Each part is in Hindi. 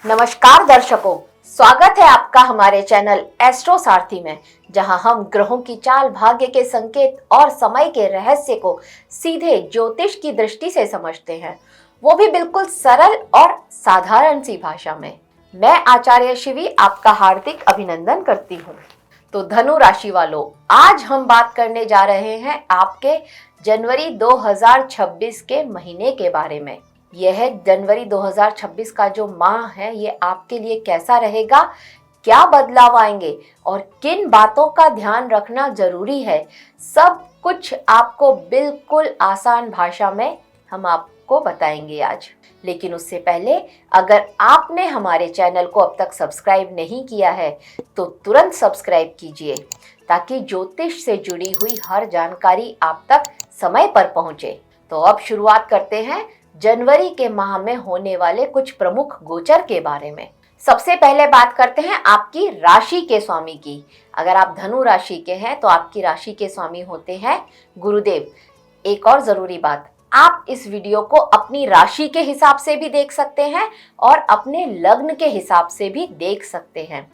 नमस्कार दर्शकों, स्वागत है आपका हमारे चैनल एस्ट्रो सारथी में, जहां हम ग्रहों की चाल, भाग्य के संकेत और समय के रहस्य को सीधे ज्योतिष की दृष्टि से समझते हैं, वो भी बिल्कुल सरल और साधारण सी भाषा में। मैं आचार्य शिवी आपका हार्दिक अभिनंदन करती हूँ। तो धनु राशि वालों, आज हम बात करने जा रहे हैं आपके जनवरी 2026 के महीने के बारे में। यह जनवरी 2026 का जो माह है, ये आपके लिए कैसा रहेगा, क्या बदलाव आएंगे और किन बातों का ध्यान रखना जरूरी है, सब कुछ आपको बिल्कुल आसान भाषा में हम आपको बताएंगे आज। लेकिन उससे पहले, अगर आपने हमारे चैनल को अब तक सब्सक्राइब नहीं किया है तो तुरंत सब्सक्राइब कीजिए, ताकि ज्योतिष से जुड़ी हुई हर जानकारी आप तक समय पर पहुंचे। तो अब शुरुआत करते हैं जनवरी के माह में होने वाले कुछ प्रमुख गोचर के बारे में। सबसे पहले बात करते हैं आपकी राशि के स्वामी की। अगर आप धनु राशि के हैं तो आपकी राशि के स्वामी होते हैं गुरुदेव। एक और जरूरी बात, आप इस वीडियो को अपनी राशि के हिसाब से भी देख सकते हैं और अपने लग्न के हिसाब से भी देख सकते हैं।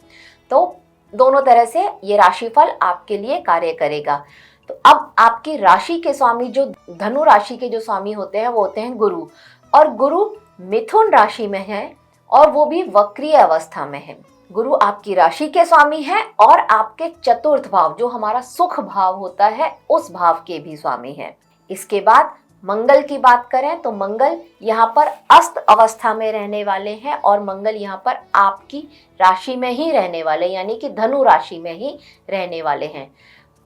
तो दोनों तरह से ये राशिफल आपके लिए कार्य करेगा। तो अब आपकी राशि के स्वामी, जो धनु राशि के जो स्वामी होते हैं, वो होते हैं गुरु। और गुरु मिथुन राशि में है और वो भी वक्रीय अवस्था में है। गुरु आपकी राशि के स्वामी है और आपके चतुर्थ भाव, जो हमारा सुख भाव होता है, उस भाव के भी स्वामी है। इसके बाद मंगल की बात करें तो मंगल यहाँ पर अस्त अवस्था में रहने वाले हैं और मंगल यहाँ पर आपकी राशि में ही रहने वाले, यानी कि धनु राशि में ही रहने वाले हैं।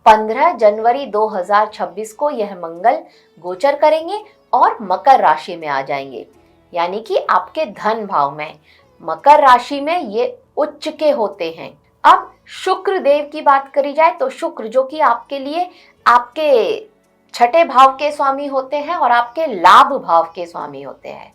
15 जनवरी 2026 को यह मंगल गोचर करेंगे और मकर राशि में आ जाएंगे, यानी कि आपके धन भाव में। मकर राशि में ये उच्च के होते हैं। अब शुक्र देव की बात करी जाए तो शुक्र, जो कि आपके लिए आपके छठे भाव के स्वामी होते हैं और आपके लाभ भाव के स्वामी होते हैं।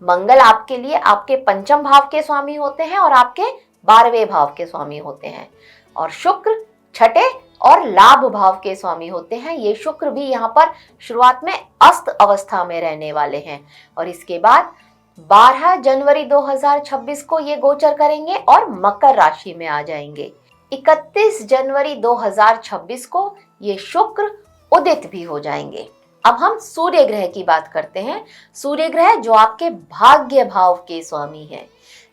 मंगल आपके लिए आपके पंचम भाव के स्वामी होते हैं और आपके 12वें भाव के स्वामी होते हैं। और शुक्र छठे और लाभ भाव के स्वामी होते हैं। ये शुक्र भी यहाँ पर शुरुआत में अस्त अवस्था में रहने वाले हैं और इसके बाद 12 जनवरी 2026 को ये गोचर करेंगे और मकर राशि में आ जाएंगे। 31 जनवरी 2026 को ये शुक्र उदित भी हो जाएंगे। अब हम सूर्य ग्रह की बात करते हैं। सूर्य ग्रह जो आपके भाग्य भाव के स्वामी है,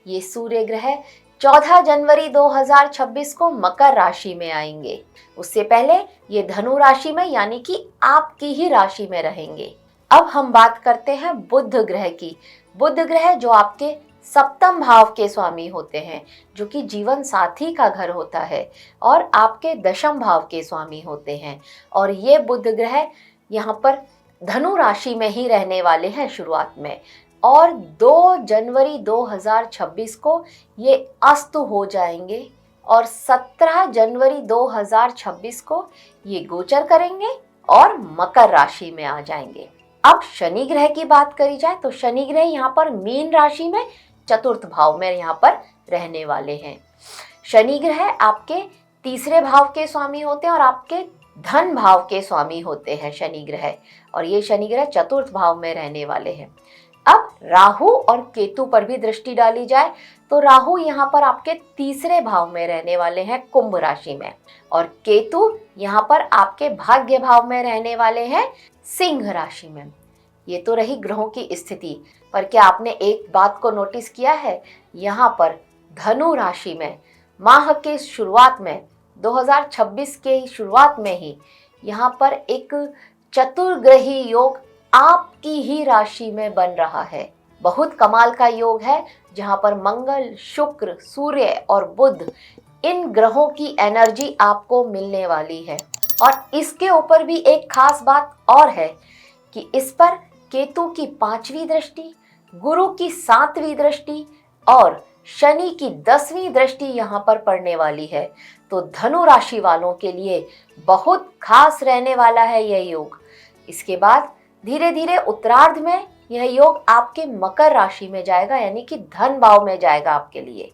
ये सूर्य ग्रह 14 जनवरी 2026 को मकर राशि में आएंगे। उससे पहले ये धनु राशि में, यानी कि आपकी ही राशि में रहेंगे। अब हम बात करते हैं बुध ग्रह की। बुध ग्रह जो आपके सप्तम भाव के स्वामी होते हैं, जो कि जीवन साथी का घर होता है, और आपके दशम भाव के स्वामी होते हैं। और ये बुध ग्रह यहाँ पर धनु राशि में ही रहने वाले हैं शुरुआत में, और 2 जनवरी 2026 को ये अस्त हो जाएंगे और 17 जनवरी 2026 को ये गोचर करेंगे और मकर राशि में आ जाएंगे। अब शनि ग्रह की बात करी जाए तो शनि ग्रह यहाँ पर मीन राशि में चतुर्थ भाव में यहाँ पर रहने वाले हैं। शनि ग्रह आपके तीसरे भाव के स्वामी होते हैं और आपके धन भाव के स्वामी होते हैं शनि ग्रह, और ये शनि ग्रह चतुर्थ भाव में रहने वाले हैं। अब राहु और केतु पर भी दृष्टि डाली जाए तो राहु यहाँ पर आपके तीसरे भाव में रहने वाले हैं कुंभ राशि में, और केतु यहाँ पर आपके भाग्य भाव में रहने वाले हैं सिंह राशि में। ये तो रही ग्रहों की स्थिति, पर क्या आपने एक बात को नोटिस किया है? यहाँ पर धनु राशि में माह के शुरुआत में 2026 के शुरुआत में ही यहाँ पर एक चतुर्ग्रही योग आपकी ही राशि में बन रहा है। बहुत कमाल का योग है, जहाँ पर मंगल, शुक्र, सूर्य और बुध, इन ग्रहों की एनर्जी आपको मिलने वाली है। और इसके ऊपर भी एक खास बात और है कि इस पर केतु की 5वीं दृष्टि, गुरु की 7वीं दृष्टि और शनि की 10वीं दृष्टि यहाँ पर पड़ने वाली है। तो धनु राशि वालों के लिए बहुत खास रहने वाला है यह योग। इसके बाद धीरे धीरे उत्तरार्ध में यह योग आपके मकर राशि में जाएगा, यानी कि धन भाव में जाएगा आपके लिए।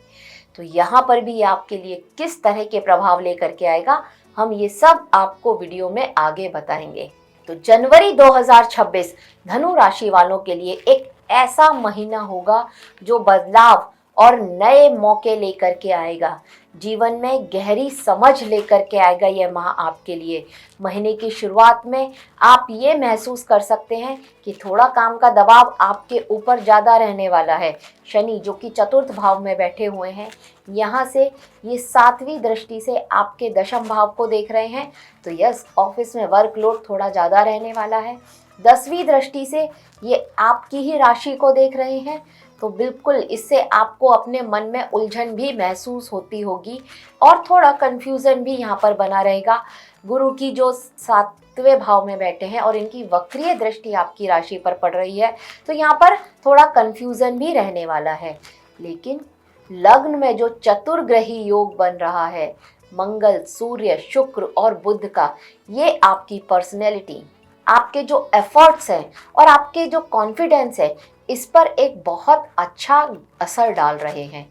तो यहाँ पर भी आपके लिए किस तरह के प्रभाव लेकर के आएगा, हम ये सब आपको वीडियो में आगे बताएंगे। तो जनवरी 2026 धनु राशि वालों के लिए एक ऐसा महीना होगा जो बदलाव और नए मौके लेकर के आएगा। जीवन में गहरी समझ लेकर के आएगा यह माह आपके लिए। महीने की शुरुआत में आप ये महसूस कर सकते हैं कि थोड़ा काम का दबाव आपके ऊपर ज़्यादा रहने वाला है। शनि जो कि चतुर्थ भाव में बैठे हुए हैं, यहाँ से ये 7वीं दृष्टि से आपके दशम भाव को देख रहे हैं, तो यस, ऑफिस में वर्कलोड थोड़ा ज़्यादा रहने वाला है। 10वीं दृष्टि से ये आपकी ही राशि को देख रहे हैं, तो बिल्कुल इससे आपको अपने मन में उलझन भी महसूस होती होगी और थोड़ा कन्फ्यूज़न भी यहाँ पर बना रहेगा। गुरु की जो 7वें भाव में बैठे हैं और इनकी वक्रीय दृष्टि आपकी राशि पर पड़ रही है, तो यहाँ पर थोड़ा कन्फ्यूज़न भी रहने वाला है। लेकिन लग्न में जो चतुर्ग्रही योग बन रहा है, मंगल, सूर्य, शुक्र और बुध का, ये आपकी पर्सनैलिटी, आपके जो एफर्ट्स हैं और आपके जो कॉन्फिडेंस है, इस पर एक बहुत अच्छा असर डाल रहे हैं।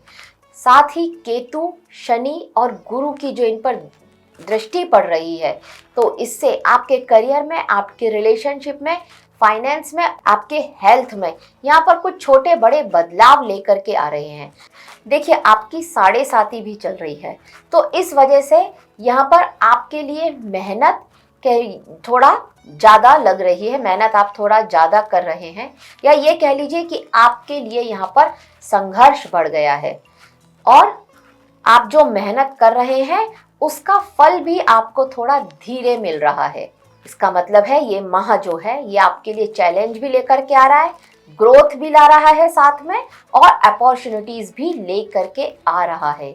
साथ ही केतु, शनि और गुरु की जो इन पर दृष्टि पड़ रही है, तो इससे आपके करियर में, आपके रिलेशनशिप में, फाइनेंस में, आपके हेल्थ में यहाँ पर कुछ छोटे बड़े बदलाव लेकर के आ रहे हैं। देखिए, आपकी 7.5 भी चल रही है, तो इस वजह से यहाँ पर आपके लिए मेहनत थोड़ा ज़्यादा लग रही है, मेहनत आप थोड़ा ज़्यादा कर रहे हैं, या ये कह लीजिए कि आपके लिए यहाँ पर संघर्ष बढ़ गया है और आप जो मेहनत कर रहे हैं उसका फल भी आपको थोड़ा धीरे मिल रहा है। इसका मतलब है ये माह जो है ये आपके लिए चैलेंज भी लेकर के आ रहा है, ग्रोथ भी ला रहा है साथ में, और अपॉर्चुनिटीज भी लेकर के आ रहा है।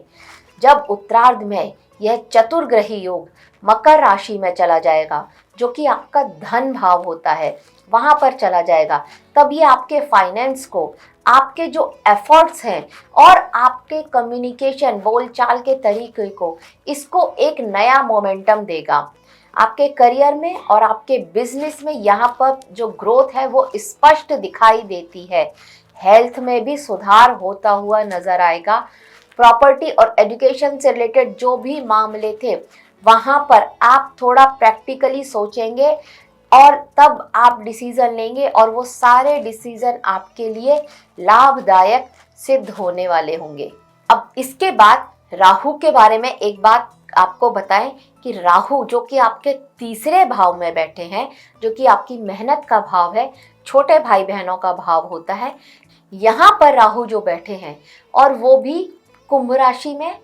जब उत्तरार्ध में यह चतुर्ग्रही योग मकर राशि में चला जाएगा, जो कि आपका धन भाव होता है, वहां पर चला जाएगा, तब ये आपके फाइनेंस को, आपके जो एफर्ट्स हैं और आपके कम्युनिकेशन, बोलचाल के तरीके को, इसको एक नया मोमेंटम देगा। आपके करियर में और आपके बिजनेस में यहाँ पर जो ग्रोथ है वो स्पष्ट दिखाई देती है। हेल्थ में भी सुधार होता हुआ नजर आएगा। प्रॉपर्टी और एजुकेशन से रिलेटेड जो भी मामले थे, वहाँ पर आप थोड़ा प्रैक्टिकली सोचेंगे और तब आप डिसीज़न लेंगे, और वो सारे डिसीज़न आपके लिए लाभदायक सिद्ध होने वाले होंगे। अब इसके बाद राहु के बारे में एक बात आपको बताएं कि राहु जो कि आपके 3रे भाव में बैठे हैं, जो कि आपकी मेहनत का भाव है, छोटे भाई बहनों का भाव होता है, यहाँ पर राहु जो बैठे हैं और वो भी कुंभ राशि में,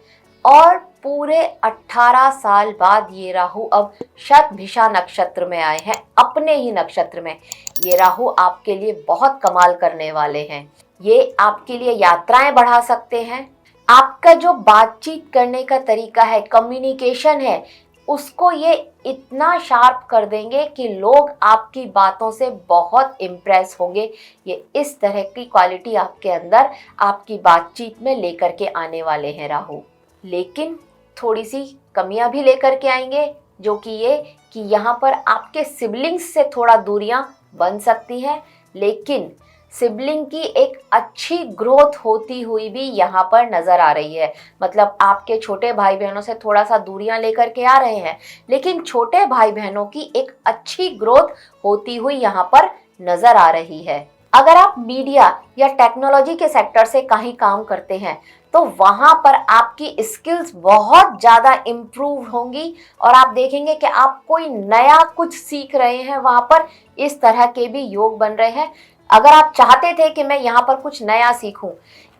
और पूरे 18 साल बाद ये राहु अब शतभिषा नक्षत्र में आए हैं, अपने ही नक्षत्र में। ये राहु आपके लिए बहुत कमाल करने वाले हैं। ये आपके लिए यात्राएं बढ़ा सकते हैं। आपका जो बातचीत करने का तरीका है, कम्युनिकेशन है, उसको ये इतना शार्प कर देंगे कि लोग आपकी बातों से बहुत इम्प्रेस होंगे। ये इस तरह की क्वालिटी आपके अंदर, आपकी बातचीत में लेकर के आने वाले हैं राहु। लेकिन थोड़ी सी कमियां भी लेकर के आएंगे, जो कि ये कि यहाँ पर आपके सिबलिंग्स से थोड़ा दूरियां बन सकती हैं, लेकिन सिबलिंग की एक अच्छी ग्रोथ होती हुई भी यहाँ पर नज़र आ रही है। मतलब आपके छोटे भाई बहनों से थोड़ा सा दूरियां लेकर के आ रहे हैं, लेकिन छोटे भाई बहनों की एक अच्छी ग्रोथ होती हुई यहाँ पर नज़र आ रही है। अगर आप मीडिया या टेक्नोलॉजी के सेक्टर से कहीं काम करते हैं, तो वहाँ पर आपकी स्किल्स बहुत ज़्यादा इम्प्रूव होंगी और आप देखेंगे कि आप कोई नया कुछ सीख रहे हैं। वहाँ पर इस तरह के भी योग बन रहे हैं। अगर आप चाहते थे कि मैं यहाँ पर कुछ नया सीखूं,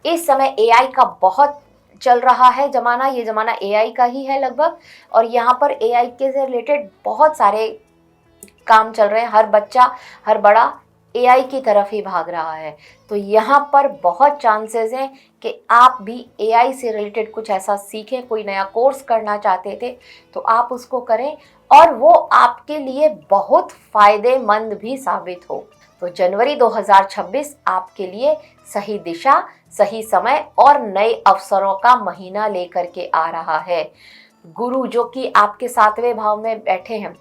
इस समय एआई का बहुत चल रहा है ज़माना, ये ज़माना एआई का ही है लगभग, और यहाँ पर एआई के से रिलेटेड बहुत सारे काम चल रहे हैं। हर बच्चा, हर बड़ा एआई की तरफ ही भाग रहा है। तो यहाँ पर बहुत चांसेस हैं कि आप भी एआई से रिलेटेड कुछ ऐसा सीखें। कोई नया कोर्स करना चाहते थे तो आप उसको करें और वो आपके लिए बहुत फ़ायदेमंद भी साबित हो। तो जनवरी 2026 आपके लिए सही दिशा, सही समय और नए अवसरों का महीना लेकर के आ रहा है। गुरु जो कि आपके 7वें भाव में बैठे हैं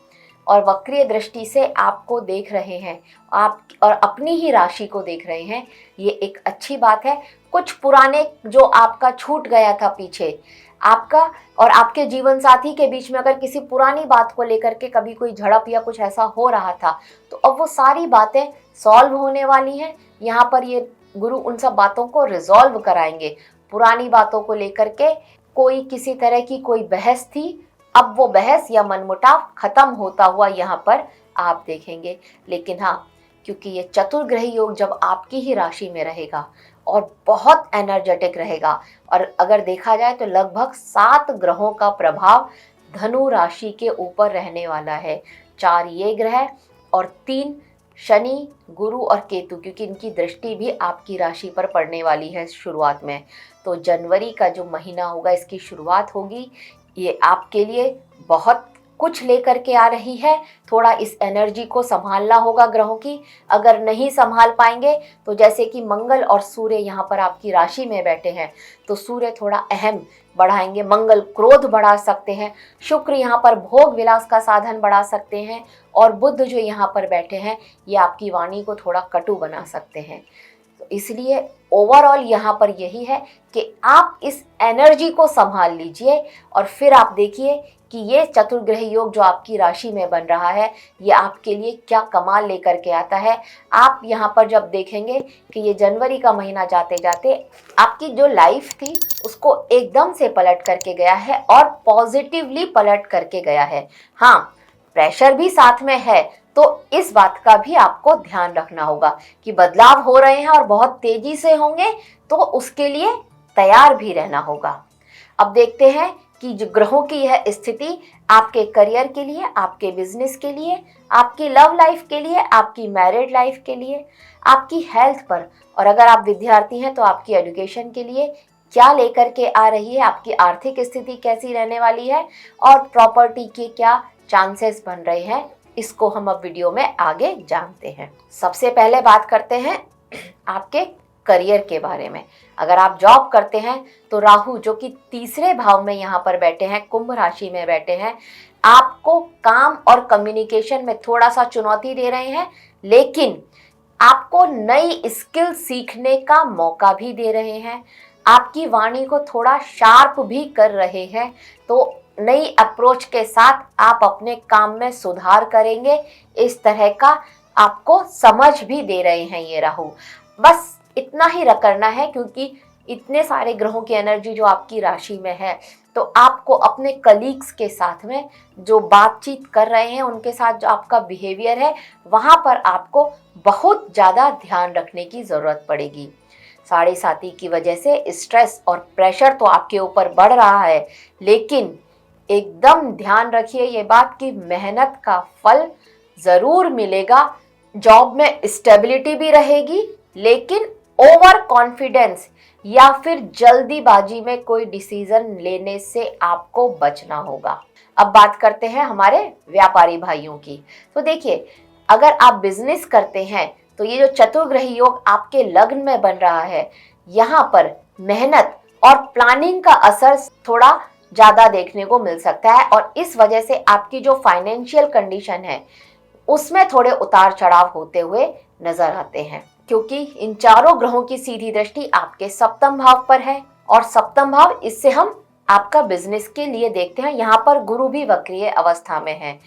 और वक्रीय दृष्टि से आपको देख रहे हैं, आप और अपनी ही राशि को देख रहे हैं, ये एक अच्छी बात है। कुछ पुराने जो आपका छूट गया था पीछे, आपका और आपके जीवन साथी के बीच में अगर किसी पुरानी बात को लेकर के कभी कोई झड़प या कुछ ऐसा हो रहा था, तो अब वो सारी बातें सॉल्व होने वाली हैं। यहाँ पर ये गुरु उन सब बातों को रिजॉल्व कराएंगे। पुरानी बातों को लेकर के कोई किसी तरह की कोई बहस थी, अब वो बहस या मनमुटाव खत्म होता हुआ यहाँ पर आप देखेंगे। लेकिन हाँ, क्योंकि ये चतुर्ग्रही योग जब आपकी ही राशि में रहेगा और बहुत एनर्जेटिक रहेगा, और अगर देखा जाए तो लगभग 7 ग्रहों का प्रभाव धनु राशि के ऊपर रहने वाला है। 4 ये ग्रह और 3 शनि, गुरु और केतु, क्योंकि इनकी दृष्टि भी आपकी राशि पर पड़ने वाली है शुरुआत में। तो जनवरी का जो महीना होगा, इसकी शुरुआत होगी, ये आपके लिए बहुत कुछ लेकर के आ रही है। थोड़ा इस एनर्जी को संभालना होगा ग्रहों की। अगर नहीं संभाल पाएंगे तो जैसे कि मंगल और सूर्य यहाँ पर आपकी राशि में बैठे हैं, तो सूर्य थोड़ा अहम बढ़ाएंगे, मंगल क्रोध बढ़ा सकते हैं, शुक्र यहाँ पर भोग विलास का साधन बढ़ा सकते हैं, और बुध जो यहाँ पर बैठे हैं ये आपकी वाणी को थोड़ा कटु बना सकते हैं। तो इसलिए ओवरऑल यहाँ पर यही है कि आप इस एनर्जी को संभाल लीजिए, और फिर आप देखिए कि ये चतुर्ग्रह योग जो आपकी राशि में बन रहा है, ये आपके लिए क्या कमाल लेकर के आता है। आप यहाँ पर जब देखेंगे कि ये जनवरी का महीना जाते जाते आपकी जो लाइफ थी उसको एकदम से पलट करके गया है, और पॉजिटिवली पलट करके गया है। हाँ, प्रेशर भी साथ में है, तो इस बात का भी आपको ध्यान रखना होगा कि बदलाव हो रहे हैं और बहुत तेजी से होंगे, तो उसके लिए तैयार भी रहना होगा। अब देखते हैं कि जो ग्रहों की यह स्थिति आपके करियर के लिए, आपके बिजनेस के लिए, आपकी लव लाइफ के लिए, आपकी मैरिड लाइफ के लिए, आपकी हेल्थ पर, और अगर आप विद्यार्थी हैं तो आपकी एजुकेशन के लिए क्या लेकर के आ रही है, आपकी आर्थिक स्थिति कैसी रहने वाली है, और प्रॉपर्टी के क्या चांसेस बन रहे हैं, इसको हम अब वीडियो में आगे जानते हैं। सबसे पहले बात करते हैं आपके करियर के बारे में। अगर आप जॉब करते हैं तो राहु जो कि तीसरे भाव में यहाँ पर बैठे हैं, कुंभ राशि में बैठे हैं, आपको काम और कम्युनिकेशन में थोड़ा सा चुनौती दे रहे हैं, लेकिन आपको नई स्किल सीखने का मौका भी दे रहे हैं, आपकी वाणी को थोड़ा शार्प भी कर रहे हैं। तो नई अप्रोच के साथ आप अपने काम में सुधार करेंगे, इस तरह का आपको समझ भी दे रहे हैं ये राहु। बस इतना ही करना है, क्योंकि इतने सारे ग्रहों की एनर्जी जो आपकी राशि में है, तो आपको अपने कलीग्स के साथ में जो बातचीत कर रहे हैं, उनके साथ जो आपका बिहेवियर है, वहाँ पर आपको बहुत ज़्यादा ध्यान रखने की ज़रूरत पड़ेगी। 7.5 की वजह से स्ट्रेस और प्रेशर तो आपके ऊपर बढ़ रहा है, लेकिन एकदम ध्यान रखिए ये बात कि मेहनत का फल ज़रूर मिलेगा। जॉब में स्टेबिलिटी भी रहेगी, लेकिन ओवर कॉन्फिडेंस या फिर जल्दीबाजी में कोई डिसीजन लेने से आपको बचना होगा। अब बात करते हैं हमारे व्यापारी भाइयों की। तो देखिए, अगर आप बिजनेस करते हैं तो ये जो चतुर्ग्रही योग आपके लग्न में बन रहा है, यहाँ पर मेहनत और प्लानिंग का असर थोड़ा ज़्यादा देखने को मिल सकता है, और इस वजह से आपकी जो फाइनेंशियल कंडीशन है उसमें थोड़े उतार चढ़ाव होते हुए नजर आते हैं, क्योंकि इन चारों ग्रहों की सीधी दृष्टि आपके सप्तम भाव पर है, और सप्तम भाव इससे हम आपका बिजनेस के लिए देखते हैं। यहाँ पर गुरु भी वक्रीय अवस्था में है,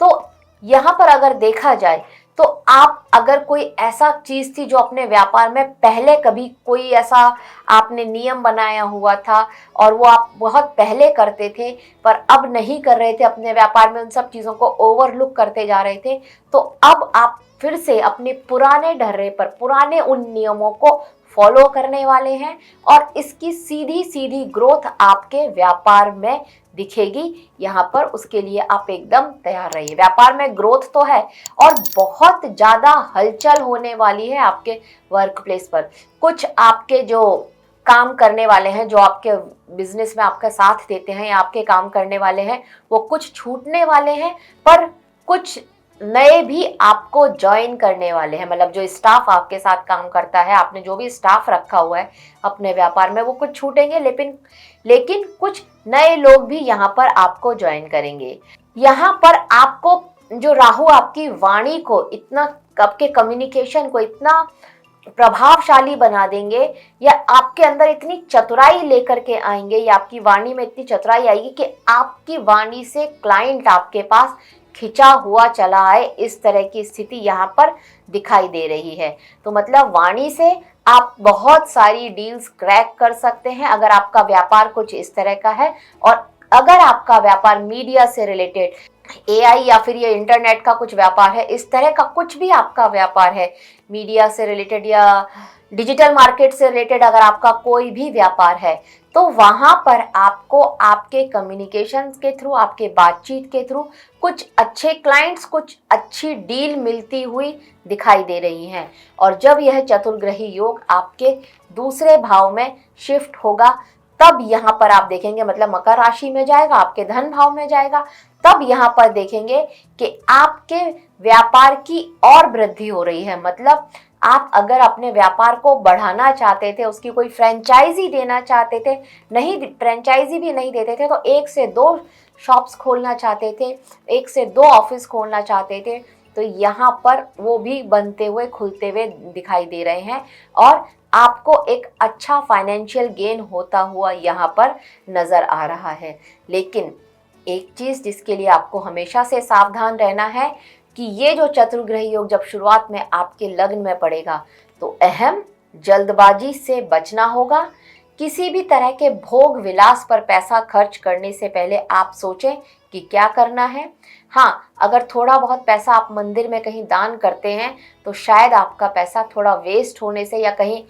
तो यहाँ पर अगर देखा जाए तो आप अगर कोई ऐसा चीज थी जो अपने व्यापार में पहले कभी कोई ऐसा आपने नियम बनाया हुआ था और वो आप बहुत पहले करते थे पर अब नहीं कर रहे थे, अपने व्यापार में उन सब चीज़ों को ओवरलुक करते जा रहे थे, तो अब आप फिर से अपने पुराने ढर्रे पर पुराने उन नियमों को फॉलो करने वाले हैं, और इसकी सीधी सीधी ग्रोथ आपके व्यापार में दिखेगी। यहाँ पर उसके लिए आप एकदम तैयार रहिए। व्यापार में ग्रोथ तो है और बहुत ज़्यादा हलचल होने वाली है आपके वर्क प्लेस पर। कुछ आपके जो काम करने वाले हैं, जो आपके बिजनेस में आपका साथ देते हैं या आपके काम करने वाले हैं, वो कुछ छूटने वाले हैं, पर कुछ नए भी आपको ज्वाइन करने वाले हैं। मतलब जो स्टाफ आपके साथ काम करता है, आपने जो भी स्टाफ रखा हुआ है अपने व्यापार में, वो कुछ छूटेंगे, लेकिन कुछ नए लोग भी यहाँ पर आपको ज्वाइन करेंगे। यहाँ पर आपको जो राहु आपकी वाणी को इतना, आपके कम्युनिकेशन को इतना प्रभावशाली बना देंगे, या आपके अंदर इतनी चतुराई लेकर के आएंगे, या आपकी वाणी में इतनी चतुराई आएगी कि आपकी वाणी से क्लाइंट आपके पास खिंचा हुआ चला आए, इस तरह की स्थिति यहाँ पर दिखाई दे रही है। तो मतलब वाणी से आप बहुत सारी डील्स क्रैक कर सकते हैं अगर आपका व्यापार कुछ इस तरह का है। और अगर आपका व्यापार मीडिया से रिलेटेड, एआई या फिर ये इंटरनेट का कुछ व्यापार है, इस तरह का कुछ भी आपका व्यापार है, मीडिया से रिलेटेड या डिजिटल मार्केट से रिलेटेड अगर आपका कोई भी व्यापार है, तो वहां पर आपको आपके कम्युनिकेशन के थ्रू, आपके बातचीत के थ्रू कुछ अच्छे क्लाइंट्स, कुछ अच्छी डील मिलती हुई दिखाई दे रही हैं। और जब यह चतुर्ग्रही योग आपके दूसरे भाव में शिफ्ट होगा, तब यहाँ पर आप देखेंगे, मतलब मकर राशि में जाएगा, आपके धन भाव में जाएगा, तब यहाँ पर देखेंगे कि आपके व्यापार की और वृद्धि हो रही है। मतलब आप अगर अपने व्यापार को बढ़ाना चाहते थे, उसकी कोई फ्रेंचाइजी देना चाहते थे, नहीं, फ्रेंचाइजी भी नहीं देते थे, तो 1 से 2 शॉप्स खोलना चाहते थे, 1 से 2 ऑफिस खोलना चाहते थे, तो यहाँ पर वो भी बनते हुए, खुलते हुए दिखाई दे रहे हैं। और आपको एक अच्छा फाइनेंशियल गेन होता हुआ यहाँ पर नज़र आ रहा है। लेकिन एक चीज़ जिसके लिए आपको हमेशा से सावधान रहना है कि ये जो चतुर्ग्रही योग जब शुरुआत में आपके लग्न में पड़ेगा, तो अहम जल्दबाजी से बचना होगा। किसी भी तरह के भोग विलास पर पैसा खर्च करने से पहले आप सोचें कि क्या करना है। हाँ, अगर थोड़ा बहुत पैसा आप मंदिर में कहीं दान करते हैं, तो शायद आपका पैसा थोड़ा वेस्ट होने से या कहीं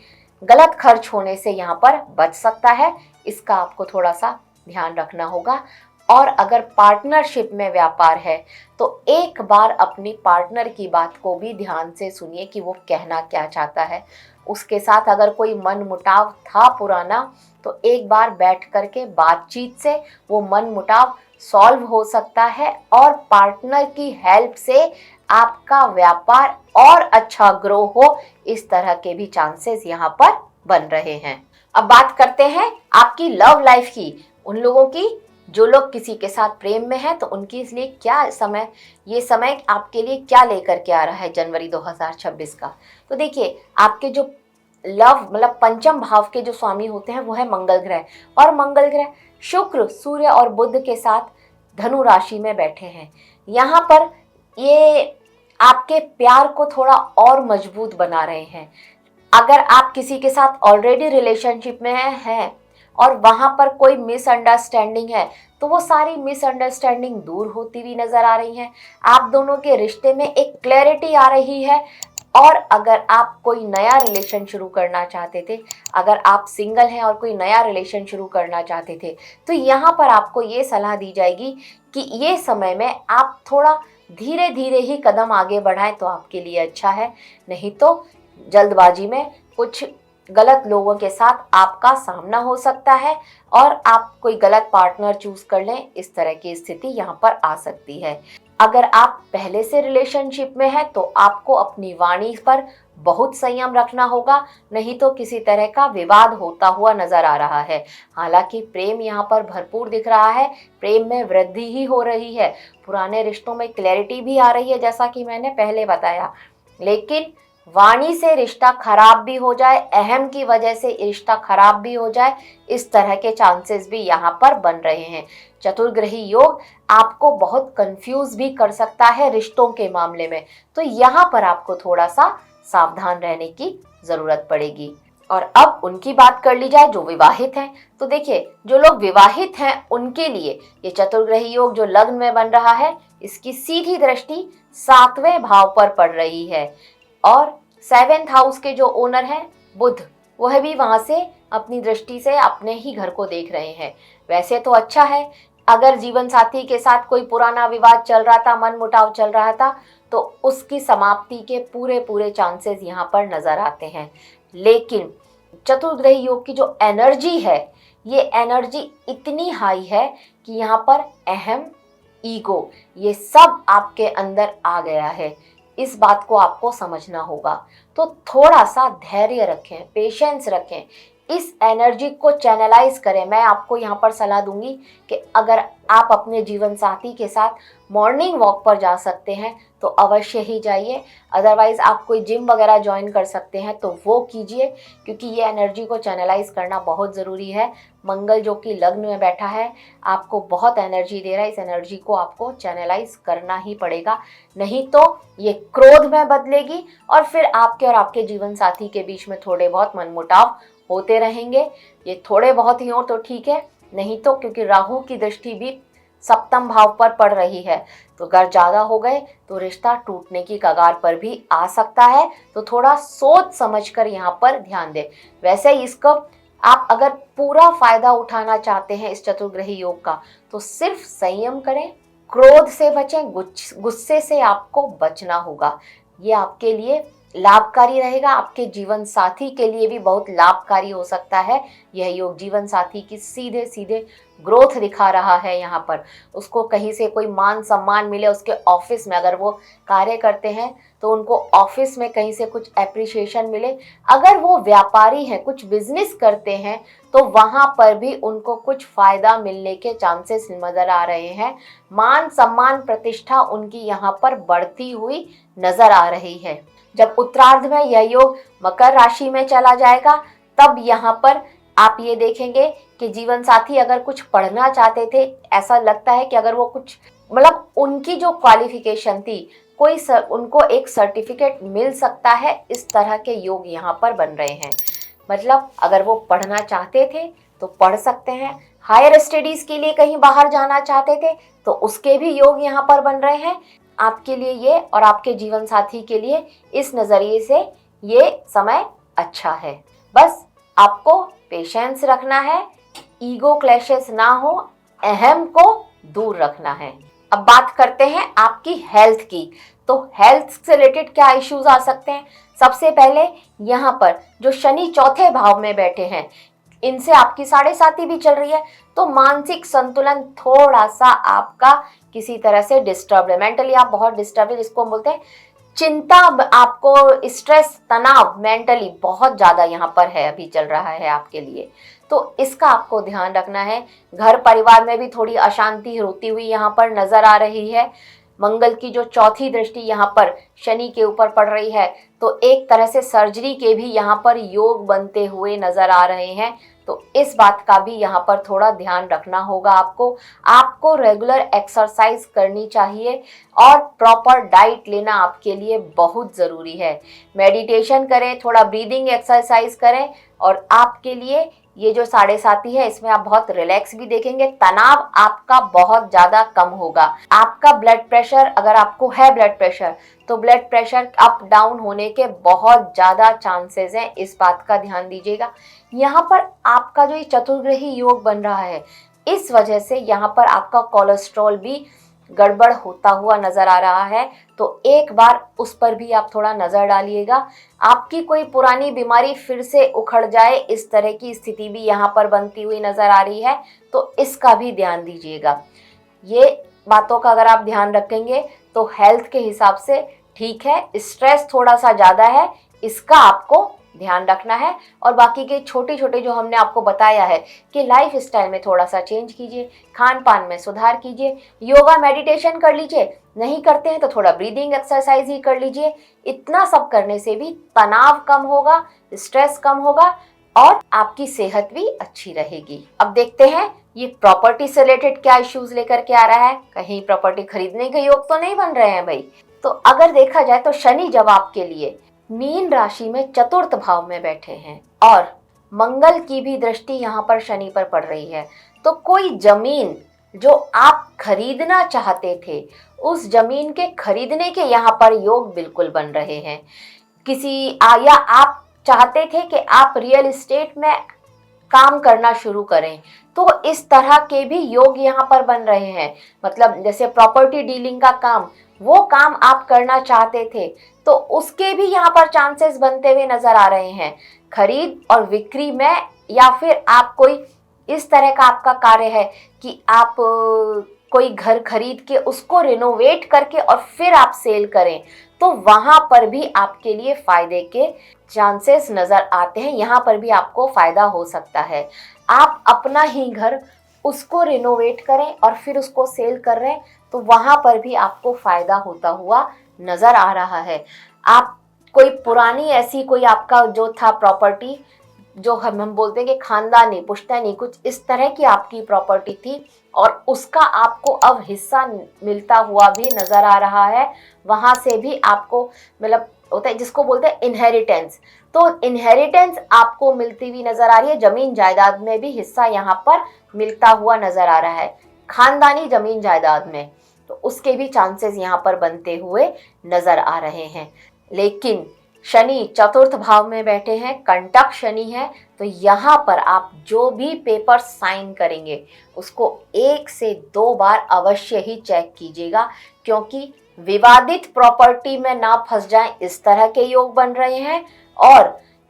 गलत खर्च होने से यहाँ पर बच सकता है। इसका आपको थोड़ा सा ध्यान रखना होगा। और अगर पार्टनरशिप में व्यापार है, तो एक बार अपनी पार्टनर की बात को भी ध्यान से सुनिए कि वो कहना क्या चाहता है। उसके साथ अगर कोई मनमुटाव था पुराना, तो एक बार बैठ करके बातचीत से वो मनमुटाव सॉल्व हो सकता है और पार्टनर की हेल्प से आपका व्यापार और अच्छा ग्रो हो, इस तरह के भी चांसेस यहाँ पर बन रहे हैं। अब बात करते हैं आपकी लव लाइफ की, उन लोगों की जो लोग किसी के साथ प्रेम में हैं, तो उनकी इसलिए क्या समय, ये समय आपके लिए क्या लेकर के आ रहा है जनवरी 2026 का। तो देखिए, आपके जो लव मतलब पंचम भाव के जो स्वामी होते हैं वो है मंगल ग्रह, और मंगल ग्रह शुक्र, सूर्य और बुध के साथ धनु राशि में बैठे हैं। यहाँ पर ये आपके प्यार को थोड़ा और मजबूत बना रहे हैं। अगर आप किसी के साथ ऑलरेडी रिलेशनशिप में हैं और वहां पर कोई मिसअंडरस्टैंडिंग है, तो वो सारी मिसअंडरस्टैंडिंग दूर होती हुई नजर आ रही हैं। आप दोनों के रिश्ते में एक क्लैरिटी आ रही है। और अगर आप कोई नया रिलेशन शुरू करना चाहते थे, अगर आप सिंगल हैं और कोई नया रिलेशन शुरू करना चाहते थे, तो यहाँ पर आपको ये सलाह दी जाएगी कि ये समय में आप थोड़ा धीरे धीरे ही कदम आगे बढ़ाएं, तो आपके लिए अच्छा है। नहीं तो जल्दबाजी में कुछ गलत लोगों के साथ आपका सामना हो सकता है और आप कोई गलत पार्टनर चूज कर लें, इस तरह की स्थिति यहाँ पर आ सकती है। अगर आप पहले से रिलेशनशिप में हैं, तो आपको अपनी वाणी पर बहुत संयम रखना होगा, नहीं तो किसी तरह का विवाद होता हुआ नजर आ रहा है। हालांकि प्रेम यहाँ पर भरपूर दिख रहा है, प्रेम में वृद्धि ही हो रही है, पुराने रिश्तों में क्लैरिटी भी आ रही है, जैसा कि मैंने पहले बताया। लेकिन वाणी से रिश्ता खराब भी हो जाए, अहम की वजह से रिश्ता खराब भी हो जाए, इस तरह के चांसेस भी यहाँ पर बन रहे हैं। चतुर्ग्रही योग आपको बहुत कंफ्यूज भी कर सकता है रिश्तों के मामले में, तो यहाँ पर आपको थोड़ा सा सावधान रहने की जरूरत पड़ेगी। और अब उनकी बात कर ली जाए जो विवाहित हैं, तो देखिए, जो लोग विवाहित हैं उनके लिए ये चतुर्ग्रही योग जो लग्न में बन रहा है, इसकी सीधी दृष्टि 7वें भाव पर पड़ रही है। और 7th हाउस के जो ओनर हैं बुध, वह भी वहां से अपनी दृष्टि से अपने ही घर को देख रहे हैं। वैसे तो अच्छा है, अगर जीवन साथी के साथ कोई पुराना विवाद चल रहा था, मनमुटाव चल रहा था, तो उसकी समाप्ति के पूरे पूरे चांसेस यहाँ पर नजर आते हैं। लेकिन चतुर्ग्रही योग की जो एनर्जी है, ये एनर्जी इतनी हाई है कि यहाँ पर अहम, ईगो, ये सब आपके अंदर आ गया है। इस बात को आपको समझना होगा। तो थोड़ा सा धैर्य रखें, पेशेंस रखें। इस एनर्जी को चैनलाइज करें। मैं आपको यहाँ पर सलाह दूंगी कि अगर आप अपने जीवन साथी के साथ मॉर्निंग वॉक पर जा सकते हैं तो अवश्य ही जाइए। अदरवाइज आप कोई जिम वगैरह ज्वाइन कर सकते हैं तो वो कीजिए, क्योंकि ये एनर्जी को चैनलाइज करना बहुत ज़रूरी है। मंगल जो कि लग्न में बैठा है आपको बहुत एनर्जी दे रहा है, इस एनर्जी को आपको चैनलाइज करना ही पड़ेगा, नहीं तो ये क्रोध में बदलेगी और फिर आपके और आपके जीवन साथी के बीच में थोड़े बहुत मनमुटाव होते रहेंगे। ये थोड़े बहुत ही हो तो ठीक है, नहीं तो क्योंकि राहु की दृष्टि भी सप्तम भाव पर पड़ रही है, तो अगर ज़्यादा हो गए तो रिश्ता टूटने की कगार पर भी आ सकता है। तो थोड़ा सोच समझकर यहाँ पर ध्यान दें। वैसे इसको आप अगर पूरा फायदा उठाना चाहते हैं इस चतुर्ग्रही योग का तो सिर्फ संयम करें, क्रोध से बचें, गुस्से से आपको बचना होगा। ये आपके लिए लाभकारी रहेगा, आपके जीवन साथी के लिए भी बहुत लाभकारी हो सकता है। यह योग जीवन साथी की सीधे सीधे ग्रोथ दिखा रहा है। यहाँ पर उसको कहीं से कोई मान सम्मान मिले, उसके ऑफिस में अगर वो कार्य करते हैं तो उनको ऑफिस में कहीं से कुछ एप्रिसिएशन मिले। अगर वो व्यापारी हैं, कुछ बिजनेस करते हैं तो वहाँ पर भी उनको कुछ फायदा मिलने के चांसेस नजर आ रहे हैं। मान सम्मान प्रतिष्ठा उनकी यहाँ पर बढ़ती हुई नजर आ रही है। जब उत्तरार्ध में यह योग मकर राशि में चला जाएगा तब यहाँ पर आप ये देखेंगे कि जीवन साथी अगर कुछ पढ़ना चाहते थे, ऐसा लगता है कि अगर वो कुछ मतलब उनकी जो क्वालिफिकेशन थी उनको एक सर्टिफिकेट मिल सकता है। इस तरह के योग यहाँ पर बन रहे हैं। मतलब अगर वो पढ़ना चाहते थे तो पढ़ सकते हैं, हायर स्टडीज के लिए कहीं बाहर जाना चाहते थे तो उसके भी योग यहाँ पर बन रहे हैं। आपके लिए ये और आपके जीवन साथी के लिए इस नज़रिए से ये समय अच्छा है। बस आपको पेशेंस रखना है, ईगो क्लैशेस ना हो, अहम को दूर रखना है। अब बात करते हैं आपकी हेल्थ की। तो हेल्थ से रिलेटेड क्या इश्यूज आ सकते हैं? सबसे पहले यहाँ पर जो शनि चौथे भाव में बैठे हैं, इनसे आपकी 7.5 भी चल रही है, तो मानसिक संतुलन थोड़ा सा आपका किसी तरह से डिस्टर्ब है। मेंटली आप बहुत डिस्टर्ब है, जिसको बोलते हैं चिंता, आपको स्ट्रेस, तनाव मेंटली बहुत ज़्यादा यहाँ पर है, अभी चल रहा है आपके लिए। तो इसका आपको ध्यान रखना है। घर परिवार में भी थोड़ी अशांति होती हुई यहाँ पर नजर आ रही है। मंगल की जो चौथी दृष्टि यहाँ पर शनि के ऊपर पड़ रही है तो एक तरह से सर्जरी के भी यहाँ पर योग बनते हुए नजर आ रहे हैं। तो इस बात का भी यहाँ पर थोड़ा ध्यान रखना होगा आपको रेगुलर एक्सरसाइज करनी चाहिए और प्रॉपर डाइट लेना आपके लिए बहुत ज़रूरी है। मेडिटेशन करें, थोड़ा ब्रीदिंग एक्सरसाइज करें और आपके लिए ये जो 7.5 है इसमें आप बहुत रिलैक्स भी देखेंगे, तनाव आपका बहुत ज़्यादा कम होगा। आपका ब्लड प्रेशर, अगर आपको है ब्लड प्रेशर तो ब्लड प्रेशर अप डाउन होने के बहुत ज़्यादा चांसेस हैं, इस बात का ध्यान दीजिएगा। यहाँ पर आपका जो ये चतुर्ग्रही योग बन रहा है इस वजह से यहाँ पर आपका कोलेस्ट्रॉल भी गड़बड़ होता हुआ नजर आ रहा है, तो एक बार उस पर भी आप थोड़ा नजर डालिएगा। आपकी कोई पुरानी बीमारी फिर से उखड़ जाए, इस तरह की स्थिति भी यहाँ पर बनती हुई नजर आ रही है, तो इसका भी ध्यान दीजिएगा। ये बातों का अगर आप ध्यान रखेंगे तो हेल्थ के हिसाब से ठीक है। स्ट्रेस थोड़ा सा ज़्यादा है, इसका आपको ध्यान रखना है। और बाकी के छोटे छोटे जो हमने आपको बताया है कि लाइफ स्टाइल में थोड़ा सा चेंज कीजिए, खान पान में सुधार कीजिए, योगा मेडिटेशन कर लीजिए, नहीं करते हैं तो थोड़ा ब्रीदिंग एक्सरसाइज ही कर लीजिए। इतना सब करने से भी तनाव कम होगा, स्ट्रेस कम होगा और आपकी सेहत भी अच्छी रहेगी। अब देखते हैं ये प्रॉपर्टी से रिलेटेड क्या इश्यूज लेकर के आ रहा है। कहीं प्रॉपर्टी खरीदने के योग तो नहीं बन रहे हैं भाई। तो अगर देखा जाए तो शनि जब आपके लिए मीन राशि में चतुर्थ भाव में बैठे हैं और मंगल की भी दृष्टि यहाँ पर शनि पर पड़ रही है, तो कोई जमीन जो आप खरीदना चाहते थे उस जमीन के खरीदने के यहाँ पर योग बिल्कुल बन रहे हैं। या आप चाहते थे कि आप रियल एस्टेट में काम करना शुरू करें, तो इस तरह के भी योग यहाँ पर बन रहे हैं। मतलब जैसे प्रॉपर्टी डीलिंग का काम, वो काम आप करना चाहते थे तो उसके भी यहाँ पर चांसेस बनते हुए नजर आ रहे हैं। खरीद और बिक्री में, या फिर आप कोई इस तरह का आपका कार्य है कि आप कोई घर खरीद के उसको रिनोवेट करके और फिर आप सेल करें, तो वहां पर भी आपके लिए फायदे के चांसेस नजर आते हैं। यहाँ पर भी आपको फायदा हो सकता है। आप अपना ही घर उसको रिनोवेट करें और फिर उसको सेल कर रहे हैं, तो वहां पर भी आपको फायदा होता हुआ नजर आ रहा है। आप कोई पुरानी ऐसी कोई आपका जो था प्रॉपर्टी, जो हम बोलते हैं कि खानदानी पुश्तैनी कुछ इस तरह की आपकी प्रॉपर्टी थी और उसका आपको अब हिस्सा मिलता हुआ भी नजर आ रहा है, वहां से भी आपको मतलब होता है जिसको बोलते हैं इनहेरिटेंस, तो इनहेरिटेंस आपको मिलती हुई नजर आ रही है। जमीन जायदाद में भी हिस्सा यहाँ पर मिलता हुआ नजर आ रहा है, खानदानी जमीन जायदाद में, तो उसके भी चांसेस यहाँ पर बनते हुए नजर आ रहे हैं। लेकिन शनि चतुर्थ भाव में बैठे हैं, कंटक शनि है, तो यहाँ पर आप जो भी पेपर साइन करेंगे उसको 1 से 2 बार अवश्य ही चेक कीजिएगा, क्योंकि विवादित प्रॉपर्टी में ना फंस जाएं इस तरह के योग बन रहे हैं। और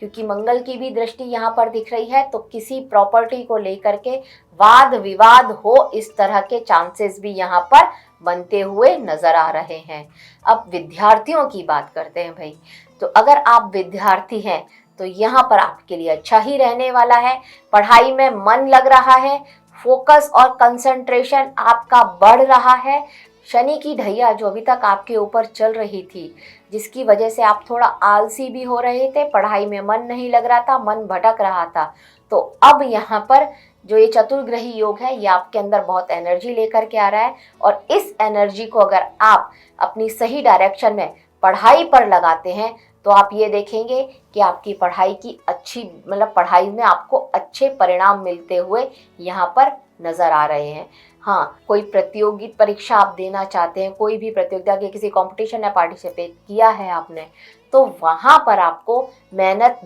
क्योंकि मंगल की भी दृष्टि यहाँ पर दिख रही है, तो किसी प्रॉपर्टी को लेकर के वाद विवाद हो इस तरह के चांसेस भी यहाँ पर बनते हुए नजर आ रहे हैं। अब विद्यार्थियों की बात करते हैं भाई, तो अगर आप विद्यार्थी हैं तो यहाँ पर आपके लिए अच्छा ही रहने वाला है। पढ़ाई में मन लग रहा है, फोकस और कंसंट्रेशन आपका बढ़ रहा है। शनि की ढैया जो अभी तक आपके ऊपर चल रही थी, जिसकी वजह से आप थोड़ा आलसी भी हो रहे थे, पढ़ाई में मन नहीं लग रहा था, मन भटक रहा था, तो अब यहाँ पर जो ये चतुर्ग्रही योग है ये आपके अंदर बहुत एनर्जी लेकर के आ रहा है। और इस एनर्जी को अगर आप अपनी सही डायरेक्शन में पढ़ाई पर लगाते हैं तो आप ये देखेंगे कि आपकी पढ़ाई की अच्छी मतलब पढ़ाई में आपको अच्छे परिणाम मिलते हुए यहाँ पर नजर आ रहे हैं। हाँ, कोई प्रतियोगी परीक्षा आप देना चाहते हैं, कोई भी प्रतियोगिता के किसी कंपटीशन में पार्टिसिपेट किया है आपने, तो वहाँ पर आपको मेहनत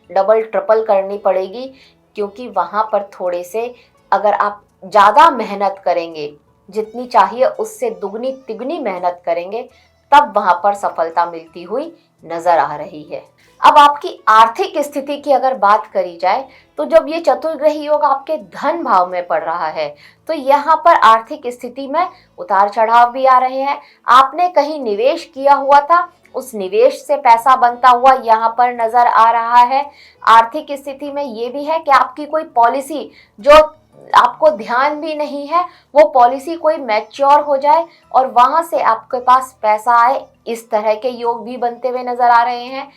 डबल ट्रिपल करनी पड़ेगी, क्योंकि वहाँ पर थोड़े से अगर आप ज़्यादा मेहनत करेंगे, जितनी चाहिए उससे दुगनी तिगुनी मेहनत करेंगे, तब वहां पर सफलता मिलती हुई नजर आ रही है। अब आपकी आर्थिक स्थिति की अगर बात करी जाए, तो जब ये चतुर्ग्रही योग आपके धन भाव में पड़ रहा है, तो यहाँ पर आर्थिक स्थिति में उतार चढ़ाव भी आ रहे हैं। आपने कहीं निवेश किया हुआ था, उस निवेश से पैसा बनता हुआ यहाँ पर नजर आ रहा है। आर्थिक स्थिति में ये भी है कि आपकी कोई पॉलिसी जो आपको ध्यान भी नहीं है, वो पॉलिसी कोई मैच्योर हो जाए और वहां से आपके पास पैसा आए, इस तरह के योग भी बनते हुए नजर आ रहे हैं।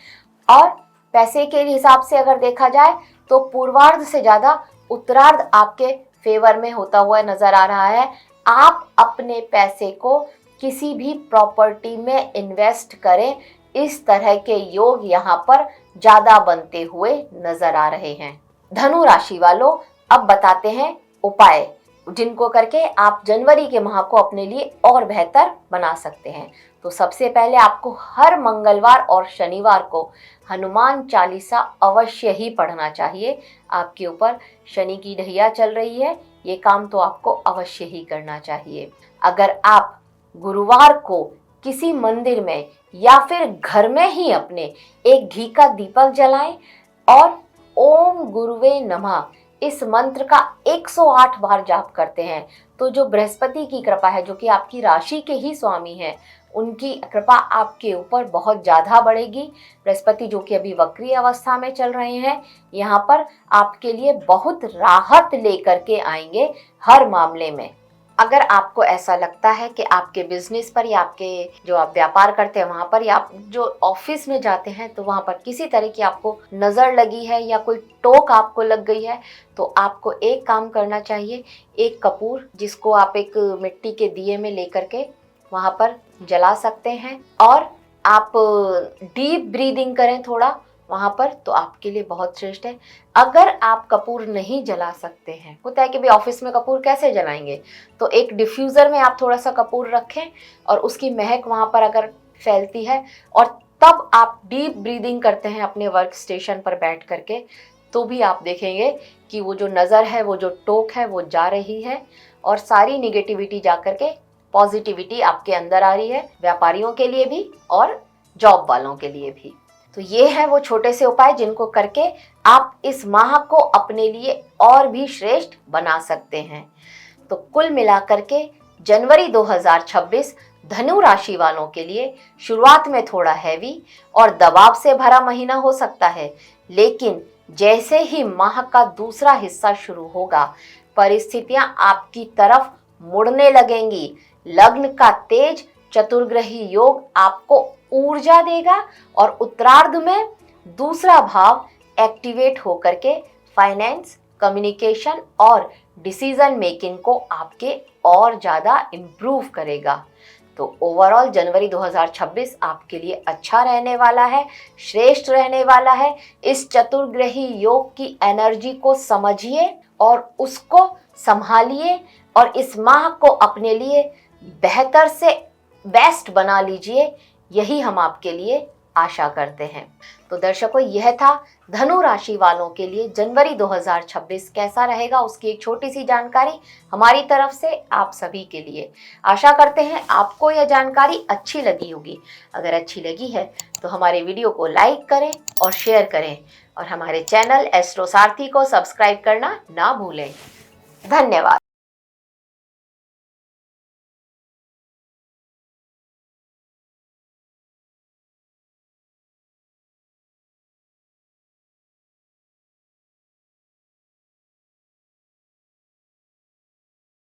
और पैसे के हिसाब से अगर देखा जाए तो पूर्वार्ध से ज्यादा उत्तरार्ध आपके फेवर में होता हुआ नजर आ रहा है। आप अपने पैसे को किसी भी प्रॉपर्टी में इन्वेस्ट करें, इस तरह के योग यहाँ पर ज्यादा बनते हुए नजर आ रहे हैं। धनु राशि वालों, अब बताते हैं उपाय जिनको करके आप जनवरी के माह को अपने लिए और बेहतर बना सकते हैं। तो सबसे पहले आपको हर मंगलवार और शनिवार को हनुमान चालीसा अवश्य ही पढ़ना चाहिए। आपके ऊपर शनि की ढैया चल रही है, ये काम तो आपको अवश्य ही करना चाहिए। अगर आप गुरुवार को किसी मंदिर में या फिर घर में ही अपने एक घी का दीपक जलाएं और ओम गुरुवे नमः इस मंत्र का 108 बार जाप करते हैं, तो जो बृहस्पति की कृपा है, जो कि आपकी राशि के ही स्वामी हैं, उनकी कृपा आपके ऊपर बहुत ज़्यादा बढ़ेगी। बृहस्पति जो कि अभी वक्री अवस्था में चल रहे हैं, यहाँ पर आपके लिए बहुत राहत लेकर के आएंगे हर मामले में। अगर आपको ऐसा लगता है कि आपके बिजनेस पर या आपके जो आप व्यापार करते हैं वहाँ पर या आप जो ऑफिस में जाते हैं, तो वहाँ पर किसी तरह की आपको नज़र लगी है या कोई टोक आपको लग गई है, तो आपको एक काम करना चाहिए। एक कपूर जिसको आप एक मिट्टी के दिए में लेकर के वहाँ पर जला सकते हैं और आप डीप ब्रीदिंग करें थोड़ा वहाँ पर, तो आपके लिए बहुत श्रेष्ठ है। अगर आप कपूर नहीं जला सकते हैं, होता है कि भाई ऑफिस में कपूर कैसे जलाएंगे, तो एक डिफ्यूज़र में आप थोड़ा सा कपूर रखें और उसकी महक वहाँ पर अगर फैलती है और तब आप डीप ब्रीदिंग करते हैं अपने वर्क स्टेशन पर बैठ करके, तो भी आप देखेंगे कि वो जो नज़र है, वो जो टोक है, वो जा रही है और सारी निगेटिविटी जा करके पॉजिटिविटी आपके अंदर आ रही है, व्यापारियों के लिए भी और जॉब वालों के लिए भी। तो ये है वो छोटे से उपाय जिनको करके आप इस माह को अपने लिए और भी श्रेष्ठ बना सकते हैं। तो कुल मिलाकर के जनवरी 2026 धनु राशि वालों के लिए शुरुआत में थोड़ा हैवी और दबाव से भरा महीना हो सकता है, लेकिन जैसे ही माह का दूसरा हिस्सा शुरू होगा, परिस्थितियां आपकी तरफ मुड़ने लगेंगी। लग्न का तेज चतुर्ग्रही योग आपको ऊर्जा देगा और उत्तरार्ध में दूसरा भाव एक्टिवेट होकर के फाइनेंस, कम्युनिकेशन और डिसीजन मेकिंग को आपके और ज़्यादा इम्प्रूव करेगा। तो ओवरऑल जनवरी 2026 आपके लिए अच्छा रहने वाला है, श्रेष्ठ रहने वाला है। इस चतुर्ग्रही योग की एनर्जी को समझिए और उसको संभालिए और इस माह को अपने लिए बेहतर से बेस्ट बना लीजिए, यही हम आपके लिए आशा करते हैं। तो दर्शकों, यह था धनु राशि वालों के लिए जनवरी 2026 कैसा रहेगा उसकी एक छोटी सी जानकारी हमारी तरफ से आप सभी के लिए। आशा करते हैं आपको यह जानकारी अच्छी लगी होगी। अगर अच्छी लगी है तो हमारे वीडियो को लाइक करें और शेयर करें और हमारे चैनल एस्ट्रो सारथी को सब्सक्राइब करना ना भूलें। धन्यवाद।